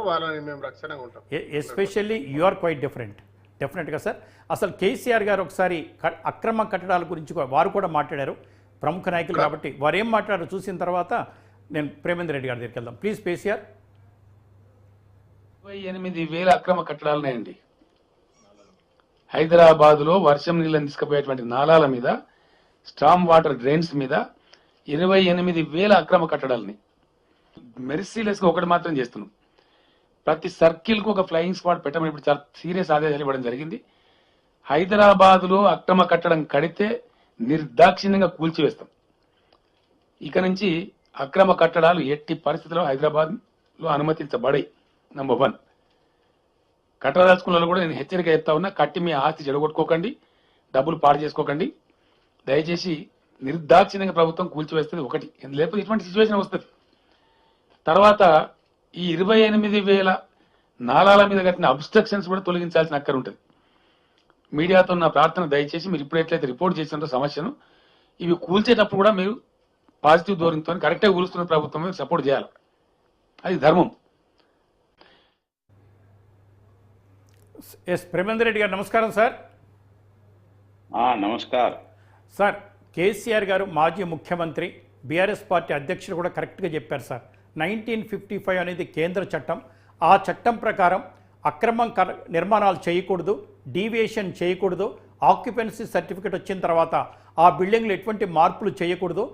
వాళ్ళని మేము రక్షణగా ఉంటాం. Especially you are quite different. డెఫినెట్గా సార్. అసలు కేసీఆర్ గారు ఒకసారి అక్రమ కట్టడాల గురించి వారు కూడా మాట్లాడారు, ప్రముఖ నాయకులు కాబట్టి వారు ఏం మాట్లాడారో చూసిన తర్వాత నేను ప్రేమేందర్ రెడ్డి గారి దగ్గరికి వెళ్దాం. ప్లీజ్ కేసీఆర్. 28,000 అక్రమ కట్టడాలున్నాయండి హైదరాబాదులో. వర్షం నీళ్ళని తీసుకుపోయేటువంటి నాలాల మీద, స్టామ్ వాటర్ డ్రైన్స్ మీద 28,000 అక్రమ కట్టడాలని మెర్సీలెస్ గా ఒకటి మాత్రం చేస్తున్నాం. ప్రతి సర్కిల్ కు ఒక ఫ్లయింగ్ స్క్వాడ్ పెట్టమని ఇప్పుడు చాలా సీరియస్ ఆదేశాలు ఇవ్వడం జరిగింది. హైదరాబాద్ లో అక్రమ కట్టడం కడితే నిర్దాక్షిణ్యంగా కూల్చివేస్తాం. ఇక నుంచి అక్రమ కట్టడాలు ఎట్టి పరిస్థితుల్లో హైదరాబాద్ లో అనుమతించబడే. నంబర్ 1. కట్టదలుచుకున్న కూడా నేను హెచ్చరిక చెప్తా ఉన్నా, కట్టి మీ ఆస్తి చెడగొట్టుకోకండి, డబ్బులు పాడు చేసుకోకండి. దయచేసి నిర్దాక్షిణ్యంగా ప్రభుత్వం కూల్చివేస్తుంది ఒకటి, లేకపోతే ఇటువంటి సిచ్యువేషన్ వస్తుంది. తర్వాత ఈ 28,000 నాలాల మీద కట్టిన అబ్స్ట్రక్షన్స్ కూడా తొలగించాల్సిన అక్కర ఉంటుంది. మీడియాతో నా ప్రార్థన, దయచేసి మీరు ఇప్పుడు ఎట్లయితే రిపోర్ట్ చేసినారో సమస్యను, ఇవి కూల్చేటప్పుడు కూడా మీరు పాజిటివ్ ధోరణితో కరెక్ట్గా కూలుస్తున్న ప్రభుత్వం మీద సపోర్ట్ చేయాలి. అది ధర్మం. ఎస్ ప్రేమేందర్ రెడ్డి గారు నమస్కారం సార్. నమస్కారం సార్. కేసీఆర్ గారు మాజీ ముఖ్యమంత్రి, బీఆర్ఎస్ పార్టీ అధ్యక్షులు కూడా కరెక్ట్గా చెప్పారు సార్. 1955 అనేది కేంద్ర చట్టం. ఆ చట్టం ప్రకారం అక్రమం నిర్మాణాలు చేయకూడదు, డీవియేషన్ చేయకూడదు. ఆక్యుపెన్సీ సర్టిఫికేట్ వచ్చిన తర్వాత ఆ బిల్డింగ్లో ఎటువంటి మార్పులు చేయకూడదు.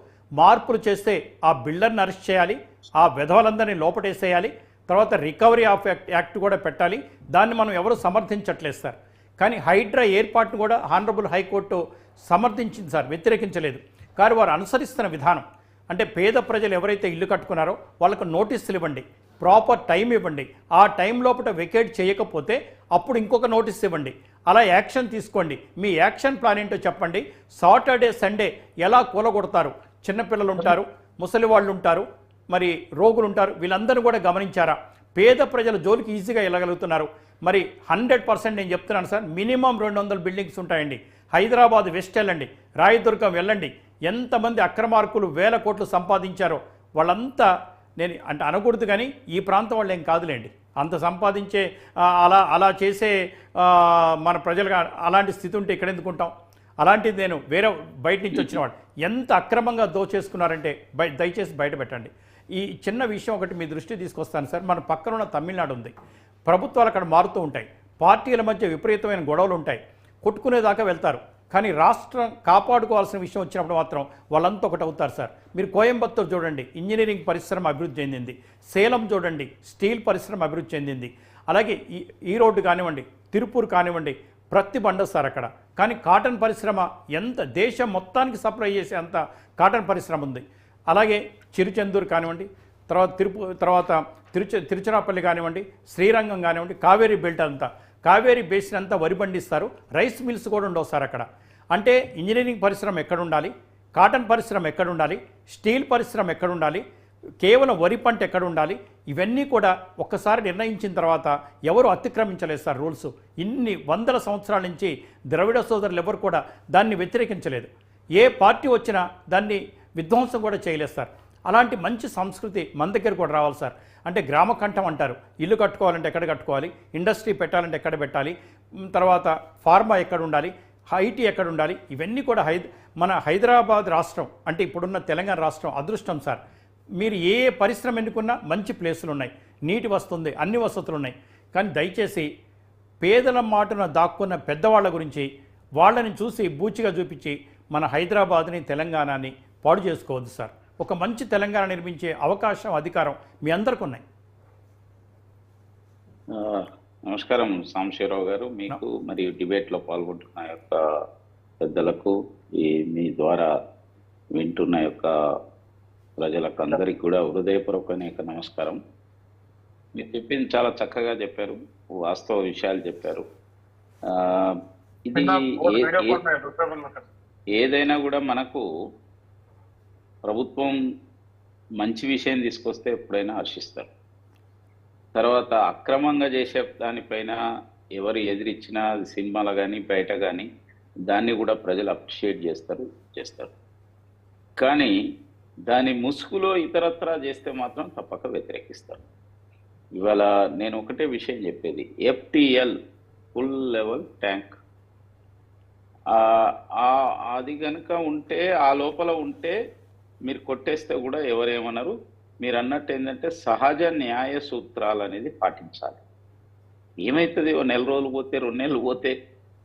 మార్పులు చేస్తే ఆ బిల్డర్ని అరెస్ట్ చేయాలి, ఆ విధవలందరినీ లోపటేసేయాలి. తర్వాత రికవరీ ఆఫ్ యాక్ట్ కూడా పెట్టాలి. దాన్ని మనం ఎవరు సమర్థించట్లేదు సార్. కానీ హైడ్రా ఏర్పాటును కూడా హానరబుల్ హైకోర్టు సమర్థించింది సార్, వ్యతిరేకించలేదు. కానీ వారు అనుసరిస్తున్న విధానం అంటే పేద ప్రజలు ఎవరైతే ఇల్లు కట్టుకున్నారో వాళ్ళకు నోటీసులు ఇవ్వండి, ప్రాపర్ టైం ఇవ్వండి, ఆ టైం లోపల వెకేట్ చేయకపోతే అప్పుడు ఇంకొక నోటీస్ ఇవ్వండి, అలా యాక్షన్ తీసుకోండి. మీ యాక్షన్ ప్లాన్ ఏంటో చెప్పండి. సాటర్డే సండే ఎలా కూలగొడతారు, చిన్నపిల్లలు ఉంటారు, ముసలి వాళ్ళు ఉంటారు, మరి రోగులు ఉంటారు, వీళ్ళందరూ కూడా గమనించారా? పేద ప్రజల జోలికి ఈజీగా వెళ్ళగలుగుతున్నారు. మరి 100% నేను చెప్తున్నాను సార్, మినిమం 200 బిల్డింగ్స్ ఉంటాయండి. హైదరాబాద్ వెస్ట్ వెళ్ళండి, రాయదుర్గం వెళ్ళండి, ఎంతమంది అక్రమార్కులు వేల కోట్లు సంపాదించారో వాళ్ళంతా, నేను అంటే అనకూడదు కానీ ఈ ప్రాంతం వాళ్ళు ఏం కాదులేండి, అంత సంపాదించే అలా చేసే మన ప్రజలుగా అలాంటి స్థితి ఉంటే ఇక్కడ ఎందుకుంటాం? అలాంటిది నేను వేరే బయట నుంచి వచ్చిన వాడు ఎంత అక్రమంగా దోచేసుకున్నారంటే దయచేసి బయట పెట్టండి. ఈ చిన్న విషయం ఒకటి మీ దృష్టి తీసుకొస్తాను సార్. మన పక్కనున్న తమిళనాడు ఉంది, ప్రభుత్వాలు అక్కడ మారుతూ ఉంటాయి, పార్టీల మధ్య విపరీతమైన గొడవలు ఉంటాయి, కొట్టుకునేదాకా వెళ్తారు. కానీ రాష్ట్రం కాపాడుకోవాల్సిన విషయం వచ్చినప్పుడు మాత్రం వాళ్ళంతా ఒకటి అవుతారు సార్. మీరు కోయంబత్తూరు చూడండి, ఇంజనీరింగ్ పరిశ్రమ అభివృద్ధి చెందింది. సేలం చూడండి, స్టీల్ పరిశ్రమ అభివృద్ధి చెందింది. అలాగే ఈ రోడ్డు కానివ్వండి, తిరుపూర్ కానివ్వండి, ప్రతి బండ సార్ అక్కడ. కానీ కాటన్ పరిశ్రమ ఎంత దేశం మొత్తానికి సప్లై చేసే అంత కాటన్ పరిశ్రమ ఉంది. అలాగే చిరుచెందూరు కానివ్వండి, తర్వాత తిరుచిరాపల్లి కానివ్వండి, శ్రీరంగం కానివ్వండి, కావేరీ బెల్ట్ అంతా, కావేరీ బేసిన్ అంతా వరి పండిస్తారు. రైస్ మిల్స్ కూడా ఉండవు సార్ అక్కడ. అంటే ఇంజనీరింగ్ పరిశ్రమ ఎక్కడ ఉండాలి, కాటన్ పరిశ్రమ ఎక్కడ ఉండాలి, స్టీల్ పరిశ్రమ ఎక్కడ ఉండాలి, కేవలం వరి పంట ఎక్కడ ఉండాలి, ఇవన్నీ కూడా ఒక్కసారి నిర్ణయించిన తర్వాత ఎవరు అతిక్రమించలేదు సార్ రూల్స్. ఇన్ని వందల సంవత్సరాల నుంచి ద్రవిడ సోదరులు ఎవరు కూడా దాన్ని వ్యతిరేకించలేదు. ఏ పార్టీ వచ్చినా దాన్ని విధ్వంసం కూడా చేయలేదు సార్. అలాంటి మంచి సంస్కృతి మన దగ్గర కూడా రావాలి సార్. అంటే గ్రామకంఠం అంటారు, ఇల్లు కట్టుకోవాలంటే ఎక్కడ కట్టుకోవాలి, ఇండస్ట్రీ పెట్టాలంటే ఎక్కడ పెట్టాలి, తర్వాత ఫార్మా ఎక్కడ ఉండాలి, ఐటీ ఎక్కడ ఉండాలి, ఇవన్నీ కూడా మన హైదరాబాద్ రాష్ట్రం అంటే ఇప్పుడున్న తెలంగాణ రాష్ట్రం అదృష్టం సార్. మీరు ఏ పరిశ్రమ ఎన్నుకున్నా మంచి ప్లేసులు ఉన్నాయి, నీటి వస్తుంది, అన్ని వసతులు ఉన్నాయి. కానీ దయచేసి పేదల మాటను దాక్కున్న పెద్దవాళ్ళ గురించి వాళ్ళని చూసి బూచిగా చూపించి మన హైదరాబాద్ని తెలంగాణని పాడు చేసుకోవద్దు సార్. ఒక మంచి తెలంగాణ నిర్మించే అవకాశం, అధికారం మీ అందరికీ ఉన్నాయి. నమస్కారం సాంబశివరావు గారు, మీకు మరియు డిబేట్లో పాల్గొంటున్న యొక్క పెద్దలకు, మీ ద్వారా వింటున్న యొక్క ప్రజలకు అందరికీ కూడా హృదయపూర్వక నమస్కారం. మీరు చెప్పింది చాలా చక్కగా చెప్పారు, వాస్తవ విషయాలు చెప్పారు. ఇది ఏదైనా కూడా మనకు ప్రభుత్వం మంచి విషయం తీసుకొస్తే ఎప్పుడైనా హర్షిస్తారు. తర్వాత అక్రమంగా చేసే దానిపైన ఎవరు ఎదిరించినా సినిమాలో కానీ బయట కానీ దాన్ని కూడా ప్రజలు అప్రిషియేట్ చేస్తారు. కానీ దాని ముసుగులో ఇతరత్రా చేస్తే మాత్రం తప్పక వ్యతిరేకిస్తారు. ఇవాళ నేను ఒకటే విషయం చెప్పేది, ఎఫ్టిఎల్ ఫుల్ లెవెల్ ట్యాంక్ అది కనుక ఉంటే, ఆ లోపల ఉంటే మీరు కొట్టేస్తే కూడా ఎవరేమన్నారు. మీరు అన్నట్టు ఏంటంటే సహజ న్యాయ సూత్రాలు అనేది పాటించాలి. ఏమవుతుంది, ఓ నెల రోజులు పోతే 2 నెలలు పోతే,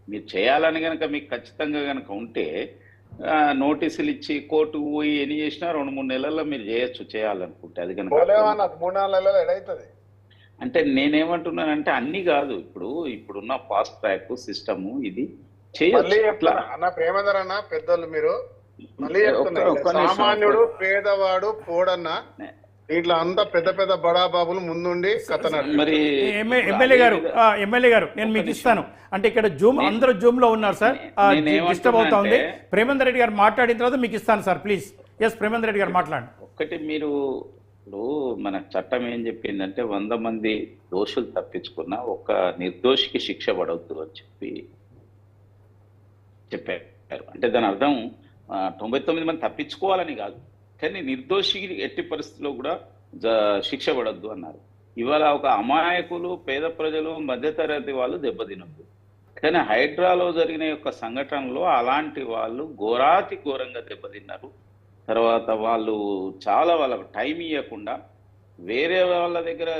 మీరు చేయాలని కనుక మీకు ఖచ్చితంగా కనుక ఉంటే నోటీసులు ఇచ్చి కోర్టుకు పోయి ఎన్ని చేసినా 2-3 నెలల్లో మీరు చేయొచ్చు, చేయాలనుకుంటే. అది కనుక 3-4 నెలలు ఎడైతుంది. అంటే నేనేమంటున్నానంటే అన్ని కాదు, ఇప్పుడున్న ఫాస్ట్ ట్రాక్ సిస్టము ఇది చేయొచ్చు. అన్న ప్రేమధర్ అన్న, పెద్దలు మీరు మళ్ళీ చెప్తున్నారు, సామాన్యుడు పేదవాడు పోడన్నా దీంట్లో అంతా పెద్ద పెద్ద బడాబాబులు ముందుండి మరి ఎమ్మెల్యే గారు నేను మీకు ఇస్తాను. అంటే ఇక్కడ జూమ్ అందరూ జూమ్ లో ఉన్నారు సార్, డిస్టర్బ్ అవుతా ఉంది. ప్రేమేందర్ రెడ్డి గారు మాట్లాడిన తర్వాత మీకు ఇస్తాను sir, please. Yes, Premender Reddy గారు మాట్లాడండి. ఒక్కటి, మీరు ఇప్పుడు మన చట్టం ఏం చెప్పిందంటే 100 మంది దోషులు తప్పించుకున్న ఒక నిర్దోషికి శిక్ష పడవద్దు అని చెప్పారు. అంటే దాని అర్థం 99 మంది తప్పించుకోవాలని కాదు, కానీ నిర్దోషికి ఎట్టి పరిస్థితుల్లో కూడా శిక్ష పడద్దు అన్నారు. ఇవాళ ఒక అమాయకులు, పేద ప్రజలు, మధ్యతరగతి వాళ్ళు దెబ్బతినొద్దు. కానీ హైడ్రాలో జరిగిన యొక్క సంఘటనలో అలాంటి వాళ్ళు ఘోరాతి ఘోరంగా దెబ్బతిన్నారు. తర్వాత వాళ్ళు వాళ్ళకు టైం ఇవ్వకుండా వేరే వాళ్ళ దగ్గర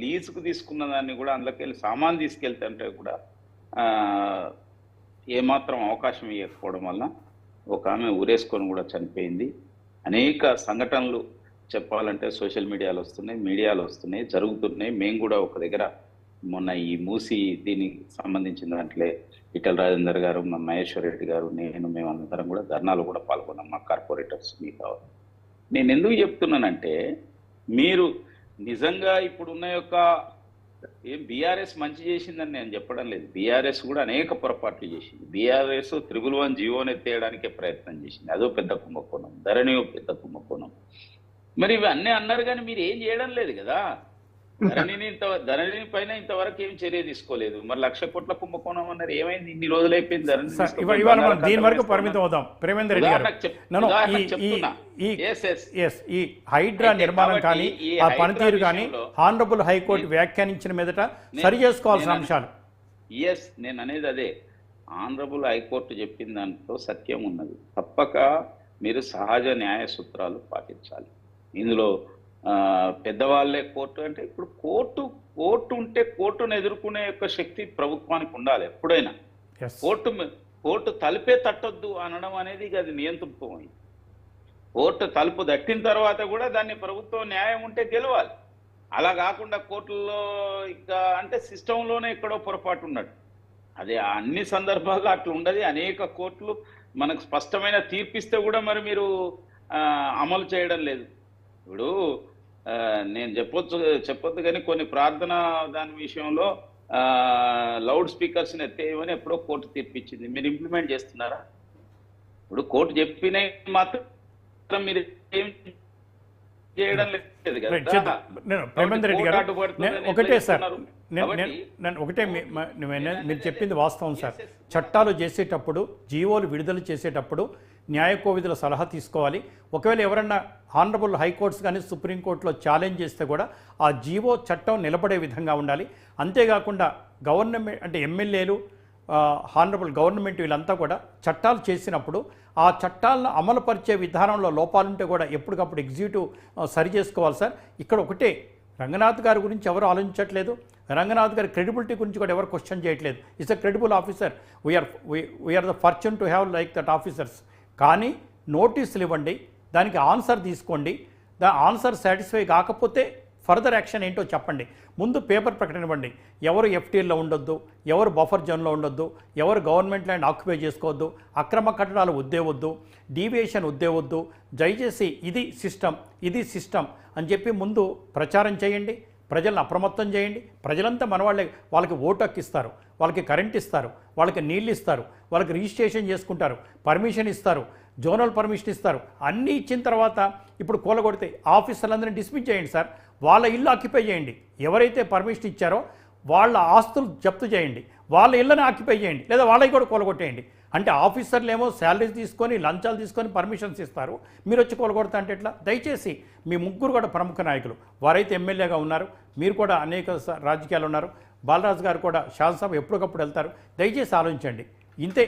లీజుకు తీసుకున్న దాన్ని కూడా అందులోకి వెళ్ళి సామాన్ తీసుకెళ్తుంటే కూడా ఏమాత్రం అవకాశం ఇవ్వకపోవడం వల్ల ఒక ఆమె ఊరేసుకొని కూడా చనిపోయింది. అనేక సంఘటనలు చెప్పాలంటే సోషల్ మీడియాలో వస్తున్నాయి, మీడియాలో వస్తున్నాయి, జరుగుతున్నాయి. మేము కూడా ఒక దగ్గర మొన్న ఈ మూసి దీనికి సంబంధించిన దాంట్లో ఈటెల రాజేందర్ గారు, మా మహేశ్వర్ రెడ్డి గారు, మేమందరం కూడా ధర్నాలు కూడా పాల్గొన్నాం, మా కార్పొరేటర్స్ మిగతా. నేను ఎందుకు చెప్తున్నానంటే, మీరు నిజంగా ఇప్పుడున్న యొక్క బీఆర్ఎస్ మంచి చేసిందని నేను చెప్పడం లేదు. బీఆర్ఎస్ కూడా అనేక పొరపాట్లు చేసింది. బీఆర్ఎస్ 111 జీవోని ఎత్తేయడానికే ప్రయత్నం చేసింది, అదో పెద్ద కుంభకోణం. ధరణి పెద్ద కుంభకోణం. మరి ఇవి అన్నీ అన్నారు, కానీ మీరు ఏం చేయడం లేదు కదా. ధరణి పైన ఇంతవరకు ఏం చర్య తీసుకోలేదు. మరి 1,00,000 కోట్ల కుంభకోణం అన్నారు, ఏమైంది? ఇన్ని రోజులు అయిపోయింది ధరణి. దీని వరకు పరిమితం అవుదాం. ప్రేమేందర్ రెడ్డి గారు, ఈ హైడ్రా నిర్మాణం కానీ ఆ పనితీరు కానీ హానరబుల్ హైకోర్టు వ్యాఖ్యానించిన మీదట సరి చేసుకోవాల్సిన అంశాలు. నేను అనేది అదే, ఆనరబుల్ హైకోర్టు చెప్పిన దాంట్లో సత్యం ఉన్నది. తప్పక మీరు సహజ న్యాయ సూత్రాలు పాటించాలి. ఇందులో పెద్దవాళ్ళే కోర్టు అంటే, ఇప్పుడు కోర్టు ఉంటే కోర్టును ఎదుర్కొనే యొక్క శక్తి ప్రభుత్వానికి ఉండాలి ఎప్పుడైనా. కోర్టు తలుపే తట్టొద్దు అనడం అనేది అది నియంత్రింపమైంది. కోర్టు తలుపు దట్టిన తర్వాత కూడా దాన్ని ప్రభుత్వం న్యాయం ఉంటే గెలవాలి. అలా కాకుండా కోర్టుల్లో ఇంకా అంటే సిస్టంలోనే ఎక్కడో పొరపాటు ఉన్నట్టు. అదే అన్ని సందర్భాల్లో అట్లా ఉండదు. అనేక కోర్టులు మనకు స్పష్టమైన తీర్పిస్తే కూడా మరి మీరు అమలు చేయడం లేదు. ఇప్పుడు నేను చెప్పొద్దు కానీ కొన్ని ప్రార్థన దాని విషయంలో లౌడ్ స్పీకర్స్ని ఎత్తేయమని ఎప్పుడో కోర్టు తీర్పిచ్చింది. మీరు ఇంప్లిమెంట్ చేస్తున్నారా? ఇప్పుడు కోర్టు చెప్పిన మాత్రం మీరు ఏం చేయడం లేదు కదా. ప్రేమేందర్ రెడ్డి గారు, ఒకటే సార్, ఒకటే మీరు చెప్పింది వాస్తవం సార్. చట్టాలు చేసేటప్పుడు, జీవోలు విడుదల చేసేటప్పుడు న్యాయ కోవిధుల సలహా తీసుకోవాలి. ఒకవేళ ఎవరన్నా హానరబుల్ హైకోర్ట్స్ కానీ సుప్రీంకోర్టులో ఛాలెంజ్ చేస్తే కూడా ఆ జీవో చట్టం నిలబడే విధంగా ఉండాలి. అంతేకాకుండా గవర్నమెంట్ అంటే ఎమ్మెల్యేలు, హానరబుల్ గవర్నమెంట్ వీళ్ళంతా కూడా చట్టాలు చేసినప్పుడు ఆ చట్టాలను అమలుపరిచే విధానంలో లోపాలుంటే కూడా ఎప్పటికప్పుడు ఎగ్జిక్యూటివ్ సరి చేసుకోవాలి సార్. ఇక్కడ ఒకటే, రంగనాథ్ గారి గురించి ఎవరు ఆలోచించట్లేదు. రంగనాథ్ గారి క్రెడిబిలిటీ గురించి కూడా ఎవరు క్వశ్చన్ చేయట్లేదు. It's a credible officer. We are the fortune to have like that officers. కానీ నోటీసులు ఇవ్వండి, దానికి ఆన్సర్ తీసుకోండి. ఆన్సర్ సాటిస్ఫై కాకపోతే ఫర్దర్ యాక్షన్ ఏంటో చెప్పండి. ముందు పేపర్ ప్రకటన ఇవ్వండి. ఎవరు ఎఫ్టీఎల్లో ఉండొద్దు, ఎవరు బఫర్ జోన్లో ఉండొద్దు, ఎవరు గవర్నమెంట్ ల్యాండ్ ఆక్యుపై చేసుకోవద్దు, అక్రమ కట్టడాలు వద్దు, డీవియేషన్ వద్దు. దయచేసి ఇది సిస్టమ్ అని చెప్పి ముందు ప్రచారం చేయండి. ప్రజలను అప్రమత్తం చేయండి. ప్రజలంతా వాళ్ళకి ఓటు హక్కు ఇస్తారు, వాళ్ళకి కరెంట్ ఇస్తారు, వాళ్ళకి నీళ్ళు ఇస్తారు, వాళ్ళకి రిజిస్ట్రేషన్ చేసుకుంటారు, పర్మిషన్ ఇస్తారు, జోనల్ పర్మిషన్ ఇస్తారు. అన్నీ ఇచ్చిన తర్వాత ఇప్పుడు కూలగొడితే ఆఫీసర్లందరినీ డిస్మిస్ చేయండి సార్. వాళ్ళ ఇల్లు ఆక్యుపై చేయండి. ఎవరైతే పర్మిషన్ ఇచ్చారో వాళ్ళ ఆస్తులు జప్తు చేయండి, వాళ్ళ ఇళ్ళని ఆక్యుపై చేయండి, లేదా వాళ్ళకి కూడా కూలగొట్టేయండి. అంటే ఆఫీసర్లు ఏమో శాలరీస్ తీసుకొని లంచాలు తీసుకొని పర్మిషన్స్ ఇస్తారు, మీరు వచ్చి కొలగొడతా అంటే ఎట్లా? దయచేసి మీ ముగ్గురు కూడా ప్రముఖ నాయకులు, వారైతే ఎమ్మెల్యేగా ఉన్నారు, మీరు కూడా అనేక రాజకీయాలు ఉన్నారు, బాలరాజు గారు కూడా శాసనసభ ఎప్పటికప్పుడు వెళ్తారు, దయచేసి ఆలోచించండి. ఇంతే